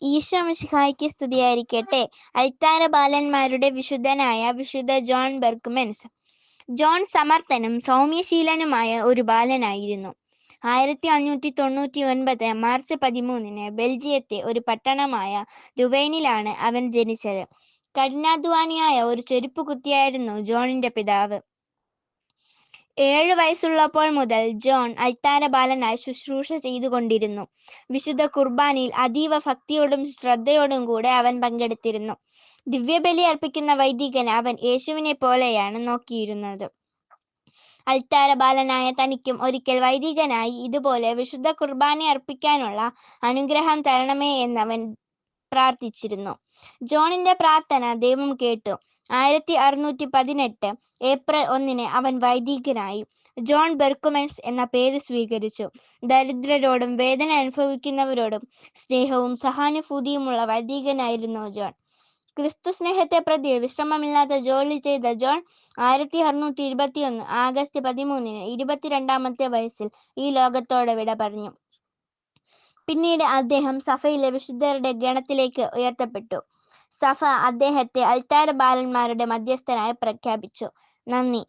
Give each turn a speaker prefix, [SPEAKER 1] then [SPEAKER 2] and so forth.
[SPEAKER 1] ഈശോ മിശിഹായ്ക്ക് സ്തുതിയായിരിക്കട്ടെ. അൾത്താര ബാലന്മാരുടെ വിശുദ്ധനായ വിശുദ്ധ ജോൺ ബെർഗ്മൻസ്. ജോൺ സമർത്ഥനും സൗമ്യശീലനുമായ ഒരു ബാലനായിരുന്നു. 1599 മാർച്ച് 13 ബെൽജിയത്തെ ഒരു പട്ടണമായ ലുവൈനിലാണ് അവൻ ജനിച്ചത്. കഠിനാധ്വാനിയായ ഒരു ചെരുപ്പുകുത്തിയായിരുന്നു ജോണിന്റെ പിതാവ്. 7 വയസ്സുള്ളപ്പോൾ മുതൽ ജോൺ അൾത്താര ബാലനായി ശുശ്രൂഷ ചെയ്തുകൊണ്ടിരുന്നു. വിശുദ്ധ കുർബാനയിൽ അതീവ ഭക്തിയോടും ശ്രദ്ധയോടും കൂടെ അവൻ പങ്കെടുത്തിരുന്നു. ദിവ്യബലി അർപ്പിക്കുന്ന വൈദികൻ അവൻ യേശുവിനെ പോലെയാണ് നോക്കിയിരുന്നത്. അൾത്താര ബാലനായ തനിക്കും ഒരിക്കൽ വൈദികനായി ഇതുപോലെ വിശുദ്ധ കുർബാന അർപ്പിക്കാനുള്ള അനുഗ്രഹം തരണമേ എന്നവൻ പ്രാർത്ഥിച്ചിരുന്നു. ജോണിന്റെ പ്രാർത്ഥന ദൈവം കേട്ടു. 1618 ഏപ്രിൽ 1 അവൻ വൈദികനായി. ജോൺ ബെർഗ്മൻസ് എന്ന പേര് സ്വീകരിച്ചു. ദരിദ്രരോടും വേദന അനുഭവിക്കുന്നവരോടും സ്നേഹവും സഹാനുഭൂതിയുമുള്ള വൈദികനായിരുന്നു ജോൺ. ക്രിസ്തു സ്നേഹത്തെ പ്രതി വിശ്രമമില്ലാത്ത ജോലി ചെയ്ത ജോൺ 1621 ആഗസ്റ്റ് 13 22-ാമത്തെ വയസ്സിൽ ഈ ലോകത്തോട് വിട പറഞ്ഞു. പിന്നീട് അദ്ദേഹം സഭയിലെ വിശുദ്ധരുടെ ഗണത്തിലേക്ക് ഉയർത്തപ്പെട്ടു. സഭ അദ്ദേഹത്തെ അൾത്താര ബാലന്മാരുടെ മധ്യസ്ഥനായി പ്രഖ്യാപിച്ചു. നന്ദി.